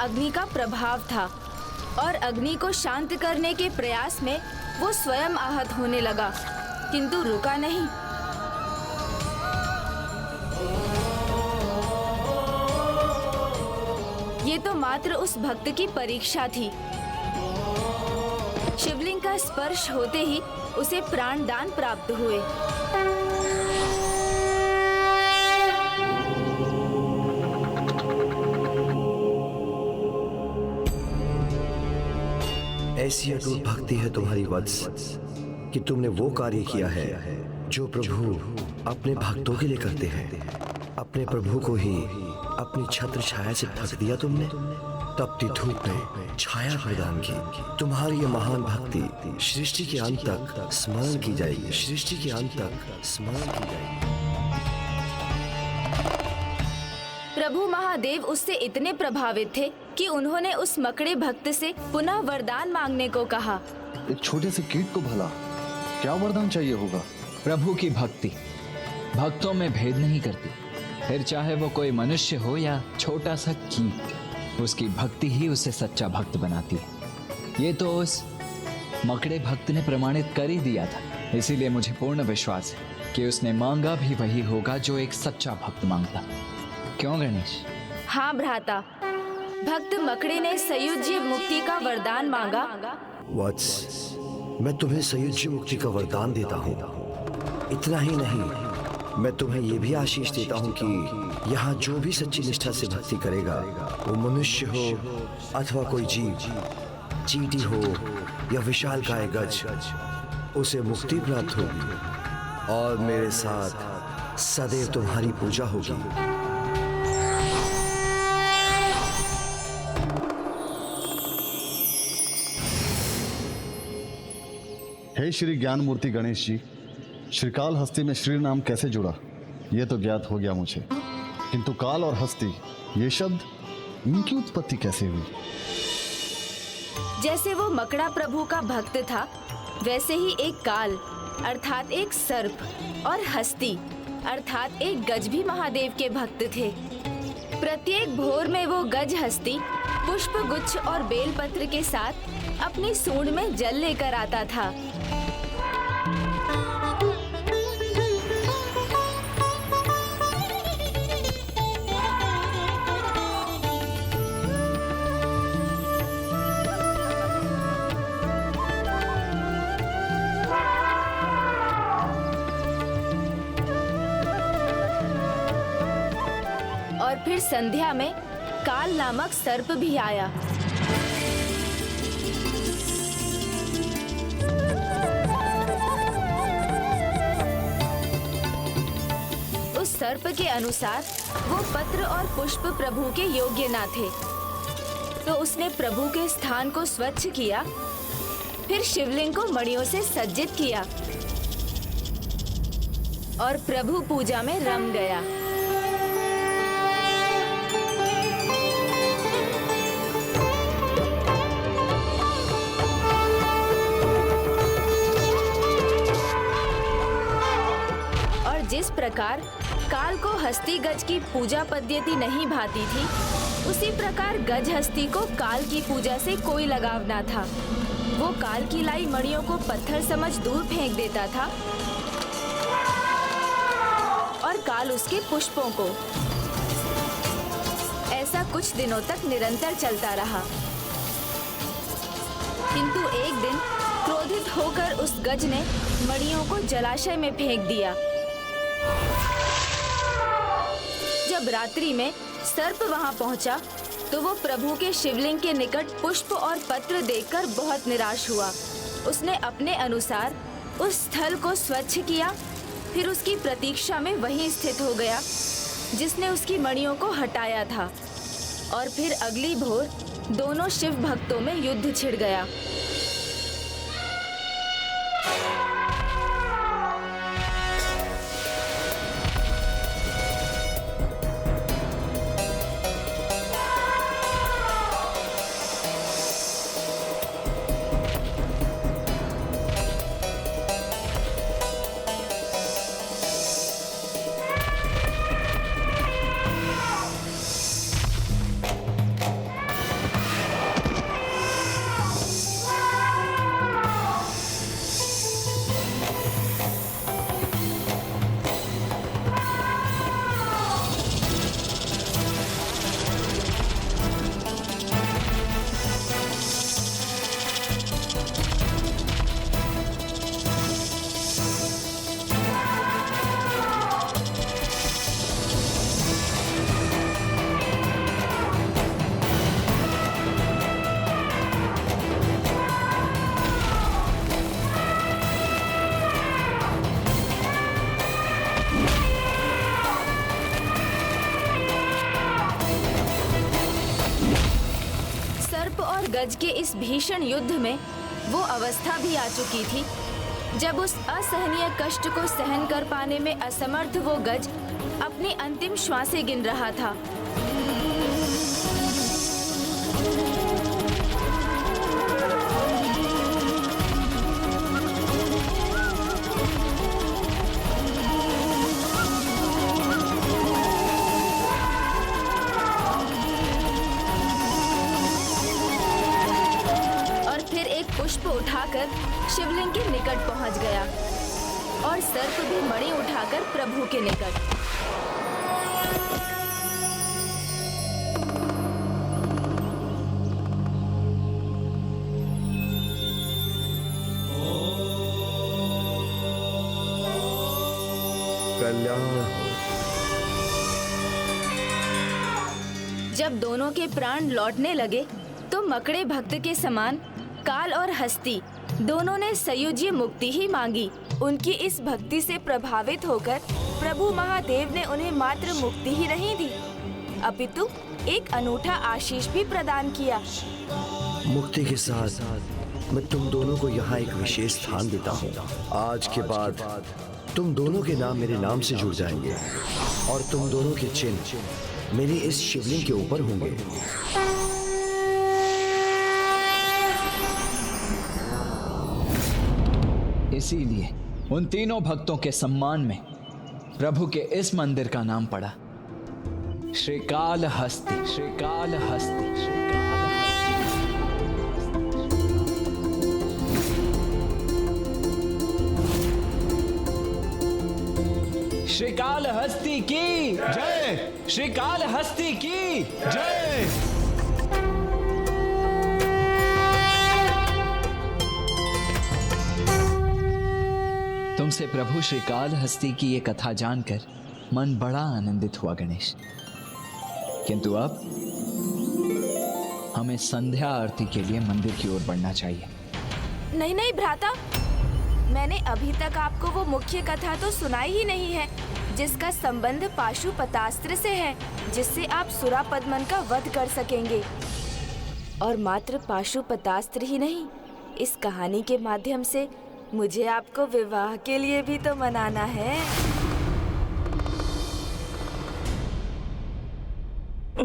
अग्नि का प्रभाव था और अग्नि को शांत करने के प्रयास में वो स्वयं आहत होने लगा, किंतु रुका नहीं। ये तो मात्र उस भक्त की परीक्षा थी। शिवलिंग का स्पर्श होते ही उसे प्राण दान प्राप्त हुए। ऐसी अटूट भक्ति है तुम्हारी वत्स कि तुमने वो कार्य किया है जो प्रभु अपने भक्तों के लिए करते हैं। अपने प्रभु को ही अपनी छत्र छाया से ढक दिया तुमने। तपती धूप में छाया प्रदान की। तुम्हारी ये महान भक्ति सृष्टि के अंत तक स्मरण की जाएगी। सृष्टि के अंत तक स्मरण की जाएगी। प्रभु महादेव उससे इतने प्रभावित थे कि उन्होंने उस मकड़े भक्त से पुनः वरदान मांगने को कहा। एक छोटे से कीट को भला क्या वरदान चाहिए होगा? प्रभु की भक्ति भक्तों में भेद नहीं करती, फिर चाहे वो कोई मनुष्य हो या छोटा सा कीट, उसकी भक्ति ही उसे सच्चा भक्त बनाती है। ये तो उस मकड़े भक्त ने प्रमाणित कर ही दिया था। इसीलिए मुझे पूर्ण विश्वास है कि उसने मांगा भी वही होगा जो एक सच्चा भक्त मांगता। क्यों गणेश? हाँ भ्राता, भक्त मकड़े ने सयुज्य मुक्ति का वरदान मांगा। वत्स, मैं तुम्हें सयुज्य मुक्ति का वरदान देता हूँ। इतना ही नहीं, मैं तुम्हें ये भी आशीष देता हूँ कि यहाँ जो भी सच्ची निष्ठा से भक्ति करेगा, वो मनुष्य हो अथवा कोई जीव, चींटी हो या विशालकाय गज, उसे मुक्ति प्राप्त होगी और मेरे साथ सदैव तुम्हारी पूजा होगी। हे श्री ज्ञान मूर्ति गणेश जी, श्रीकाल हस्ती में श्री नाम कैसे जुड़ा ये तो ज्ञात हो गया मुझे, किंतु काल और हस्ती ये शब्द, इनकी उत्पत्ति कैसे हुई? जैसे वो मकड़ा प्रभु का भक्त था, वैसे ही एक काल अर्थात एक सर्प और हस्ती अर्थात एक गज भी महादेव के भक्त थे। प्रत्येक भोर में वो गज हस्ती पुष्प गुच्छ और बेलपत्र के साथ अपनी सूंड में जल लेकर आता था। और फिर संध्या में काल नामक सर्प भी आया। उस सर्प के अनुसार वो पत्र और पुष्प प्रभु के योग्य ना थे, तो उसने प्रभु के स्थान को स्वच्छ किया, फिर शिवलिंग को मणियों से सज्जित किया और प्रभु पूजा में रम गया। जिस प्रकार काल को हस्ती गज की पूजा पद्धति नहीं भाती थी, उसी प्रकार गज हस्ती को काल की पूजा से कोई लगाव ना था। वो काल की लाई मणियों को पत्थर समझ दूर फेंक देता था और काल उसके पुष्पों को। ऐसा कुछ दिनों तक निरंतर चलता रहा, किंतु एक दिन क्रोधित होकर उस गज ने मणियों को जलाशय में फेंक दिया। जब रात्रि में सर्प वहां पहुंचा, तो वो प्रभु के शिवलिंग के निकट पुष्प और पत्र देखकर बहुत निराश हुआ। उसने अपने अनुसार उस स्थल को स्वच्छ किया, फिर उसकी प्रतीक्षा में वहीं स्थित हो गया जिसने उसकी मणियों को हटाया था। और फिर अगली भोर दोनों शिव भक्तों में युद्ध छिड़ गया। सर्प और गज के इस भीषण युद्ध में वो अवस्था भी आ चुकी थी जब उस असहनीय कष्ट को सहन कर पाने में असमर्थ वो गज अपनी अंतिम श्वासें गिन रहा था। पुष्प उठाकर शिवलिंग के निकट पहुंच गया और सर्प भी मणि उठाकर प्रभु के निकट। कल्याण। जब दोनों के प्राण लौटने लगे तो मकड़े भक्त के समान काल और हस्ती दोनों ने सयुज्य मुक्ति ही मांगी। उनकी इस भक्ति से प्रभावित होकर प्रभु महादेव ने उन्हें मात्र मुक्ति ही नहीं दी, अपितु एक अनूठा आशीष भी प्रदान किया। मुक्ति के साथ मैं तुम दोनों को यहाँ एक विशेष स्थान देता हूँ। आज के बाद तुम दोनों के नाम मेरे नाम से जुड़ जाएंगे और तुम दोनों के चिन्ह मेरी इस शिवलिंग के ऊपर होंगे। इसीलिए उन तीनों भक्तों के सम्मान में प्रभु के इस मंदिर का नाम पड़ा श्रीकालहस्ती। श्रीकालहस्ती, श्रीकालहस्ती की जय। श्रीकालहस्ती की जय। तुमसे प्रभु श्रीकालहस्ती की ये कथा जानकर मन बड़ा आनंदित हुआ गणेश, किंतु अब हमें संध्या आरती के लिए मंदिर की ओर बढ़ना चाहिए। नहीं नहीं भ्राता, मैंने अभी तक आपको वो मुख्य कथा तो सुनाई ही नहीं है जिसका संबंध पाशुपतास्त्र से है, जिससे आप सुरापद्मन का वध कर सकेंगे। और मात्र पाशुपतास्त्र ही नहीं, इस कहानी के माध्यम से मुझे आपको विवाह के लिए भी तो मनाना है।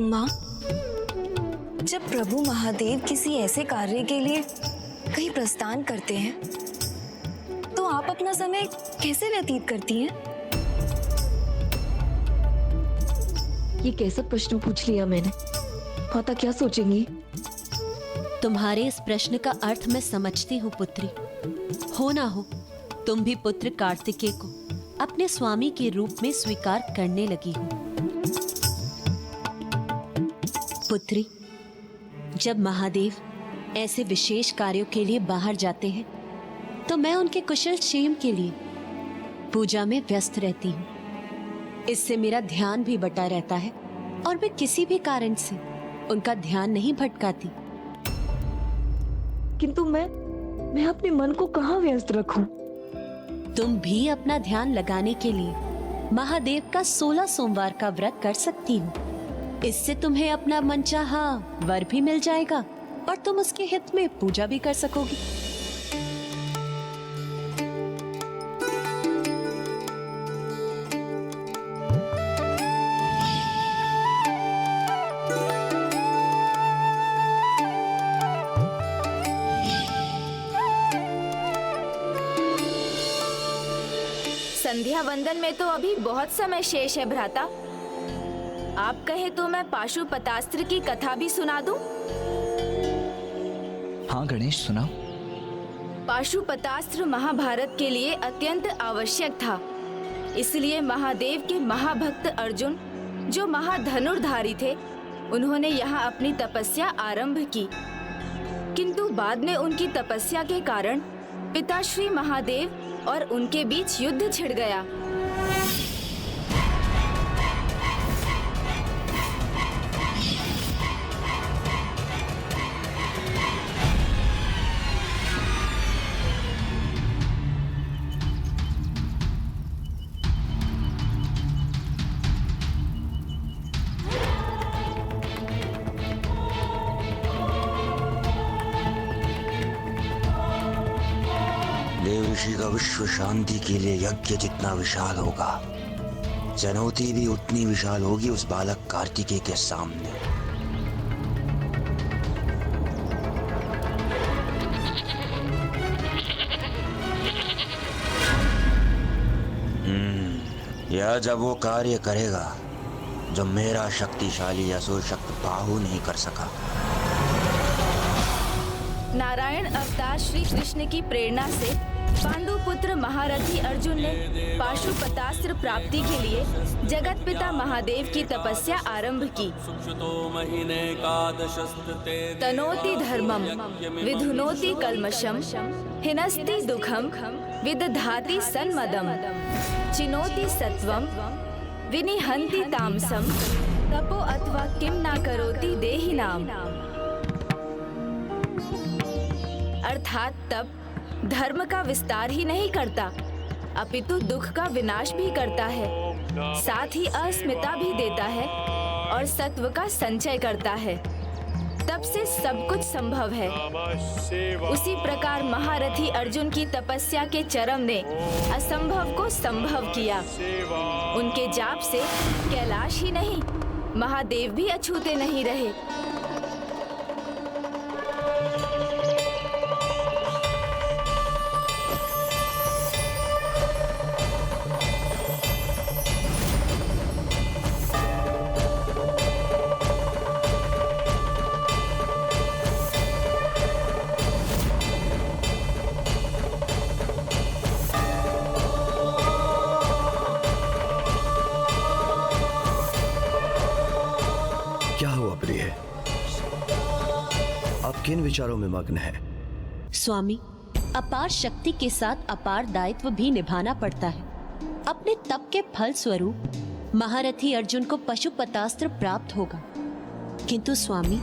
माँ, जब प्रभु महादेव किसी ऐसे कार्य के लिए कहीं प्रस्थान करते हैं तो आप अपना समय कैसे व्यतीत करती हैं? ये कैसा प्रश्न पूछ लिया मैंने? माता क्या सोचेंगी? तुम्हारे इस प्रश्न का अर्थ मैं समझती हूँ पुत्री। हो ना हो, तुम भी पुत्र कार्तिकेय को अपने स्वामी के रूप में स्वीकार करने लगी हो। पुत्री, जब महादेव ऐसे विशेष कार्यों के लिए बाहर जाते हैं तो मैं उनके कुशल क्षेम के लिए पूजा में व्यस्त रहती हूँ। इससे मेरा ध्यान भी बटा रहता है और मैं किसी भी कारण से उनका ध्यान नहीं भटकाती। किंतु मैं अपने मन को कहाँ व्यस्त रखूं? तुम भी अपना ध्यान लगाने के लिए महादेव का 16 सोमवार का व्रत कर सकती हो। इससे तुम्हें अपना मनचाहा वर भी मिल जाएगा और तुम उसके हित में पूजा भी कर सकोगी। संध्या वंदन में तो अभी बहुत समय शेष है भ्राता। आप कहे तो मैं पाशुपतास्त्र की कथा भी सुना दूं? हाँ गणेश, सुनाओ। पाशुपतास्त्र महाभारत के लिए अत्यंत आवश्यक था। इसलिए महादेव के महाभक्त अर्जुन, जो महाधनुर्धारी थे, उन्होंने यहाँ अपनी तपस्या आरंभ की। किंतु बाद में उनकी तपस्या के कारण पिताश्री महादेव और उनके बीच युद्ध छिड़ गया। देव ऋषि का विश्व शांति के लिए यज्ञ जितना विशाल होगा, चुनौती भी उतनी विशाल होगी उस बालक कार्तिकेय के सामने। यह जब वो कार्य करेगा जो मेरा शक्तिशाली असुर शक्ति बाहु नहीं कर सका। नारायण अवतार श्री कृष्ण की प्रेरणा से पांडुपुत्र महारथी अर्जुन ने पाशुपतास्त्र प्राप्ति के लिए जगत पिता महादेव की तपस्या आरंभ की। तनोति धर्मम विधुनोति कल्मषम हिनस्ति दुखम विदधाति सन्मदम चिनोति सत्वम विनिहन्ति तामसम तपो अथवा किम ना करोति देहिनाम। अर्थात तप धर्म का विस्तार ही नहीं करता अपितु दुख का विनाश भी करता है, साथ ही अस्मिता भी देता है और सत्व का संचय करता है। तप से सब कुछ संभव है। उसी प्रकार महारथी अर्जुन की तपस्या के चरम ने असंभव को संभव किया। उनके जाप से कैलाश ही नहीं महादेव भी अछूते नहीं रहे। किन विचारों में मग्न है? स्वामी, अपार शक्ति के साथ अपार दायित्व भी निभाना पड़ता है। अपने तप के फल स्वरूप महारथी अर्जुन को पशुपतास्त्र प्राप्त होगा, किंतु स्वामी,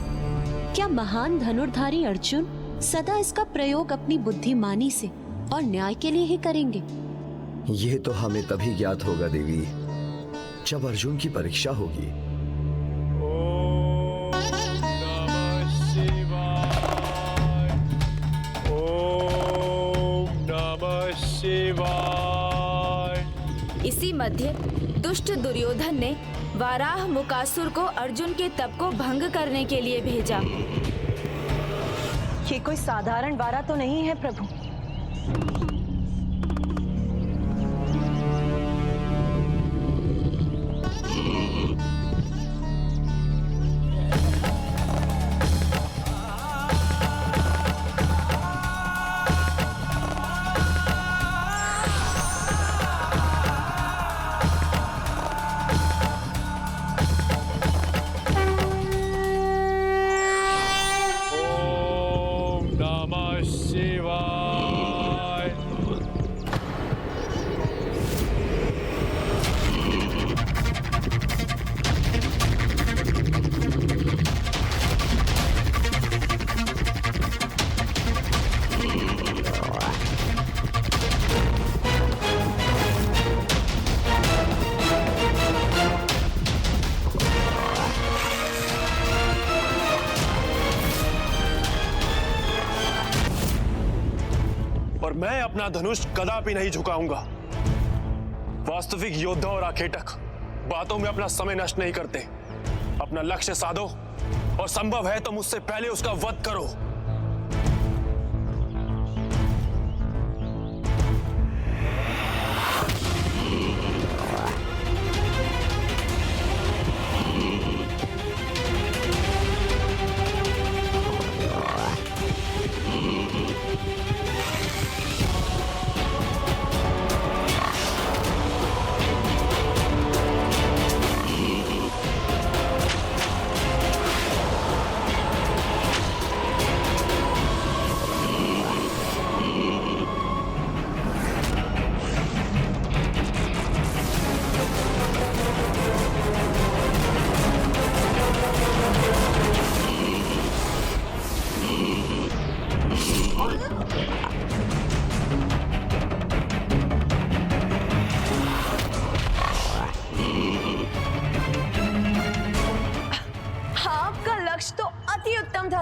क्या महान धनुर्धारी अर्जुन सदा इसका प्रयोग अपनी बुद्धिमानी से और न्याय के लिए ही करेंगे? ये तो हमें तभी ज्ञात होगा देवी, जब अर्जुन की परीक्षा होगी। इसी मध्य दुष्ट दुर्योधन ने वाराह मुकासुर को अर्जुन के तप को भंग करने के लिए भेजा। ये कोई साधारण वारा तो नहीं है प्रभु। मैं अपना धनुष कदापि नहीं झुकाऊंगा। वास्तविक योद्धा और आखेटक बातों में अपना समय नष्ट नहीं करते। अपना लक्ष्य साधो और संभव है तो मुझसे पहले उसका वध करो।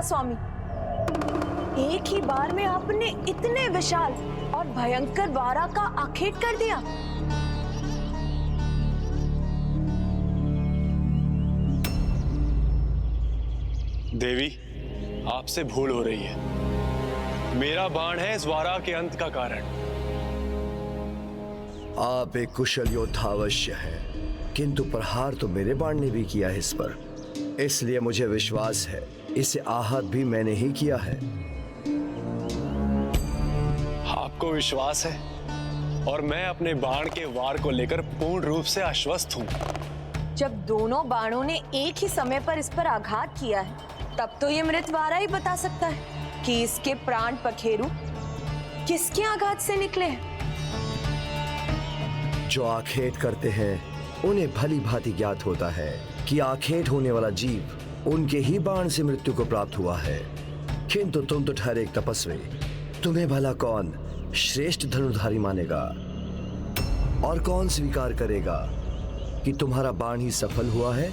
स्वामी, एक ही बार में आपने इतने विशाल और भयंकर वारा का आखेट कर दिया। देवी, आपसे भूल हो रही है। मेरा बाण है इस वारा के अंत का कारण। आप एक कुशल योद्धा अवश्य है, किंतु प्रहार तो मेरे बाण ने भी किया है इस पर, इसलिए मुझे विश्वास है इसे आहत भी मैंने ही किया है। आपको विश्वास है और मैं अपने बाण के वार को लेकर पूर्ण रूप से आश्वस्त हूं। जब दोनों बाणों ने एक ही समय पर इस पर आघात किया है, तब तो ये मृत वारा ही बता सकता है कि इसके प्राण पखेरु किसके आघात से निकले हैं। जो आखेट करते हैं उन्हें भली भांति ज्ञात होता है कि आखेट होने वाला जीव उनके ही बाण से मृत्यु को प्राप्त हुआ है, किंतु तुम तो ठहरे एक तपस्वी। तुम्हें भला कौन श्रेष्ठ धनुर्धारी मानेगा और कौन स्वीकार करेगा कि तुम्हारा बाण ही सफल हुआ है?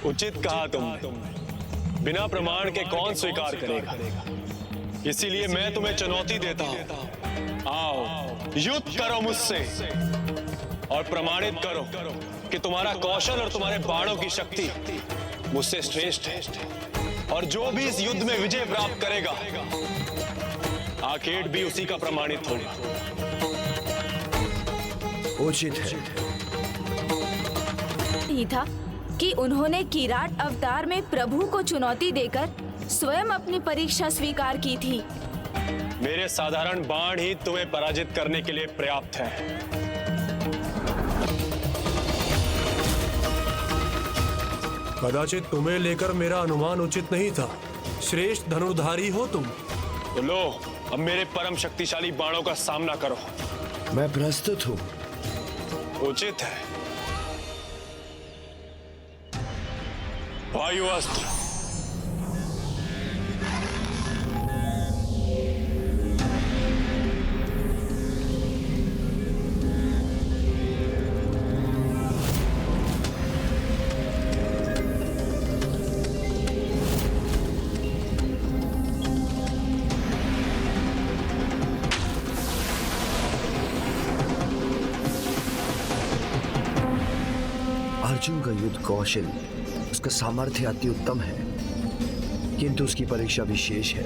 उचित कहा तुमने। बिना प्रमाण के कौन स्वीकार करेगा? इसीलिए मैं तुम्हें चुनौती देता हूं। आओ, युद्ध करो मुझसे और प्रमाणित करो कि तुम्हारा कौशल और तुम्हारे बाणों की शक्ति मुझसे श्रेष्ठ है। और जो भी इस युद्ध में विजय प्राप्त करेगा, आखेट भी उसी का प्रमाणित होगा। उचित है। ही था कि उन्होंने किराट अवतार में प्रभु को चुनौती देकर स्वयं अपनी परीक्षा स्वीकार की थी। मेरे साधारण बाण ही तुम्हें पराजित करने के लिए पर्याप्त है। कदाचित तुम्हें लेकर मेरा अनुमान उचित नहीं था। श्रेष्ठ धनुर्धारी हो तुम। तो लो, अब मेरे परम शक्तिशाली बाणों का सामना करो। मैं प्रस्तुत हूं। उचित है। वायु अस्त्र। अर्जुन का युद्ध कौशल, उसका सामर्थ्य अति उत्तम है, किंतु उसकी परीक्षा विशेष है।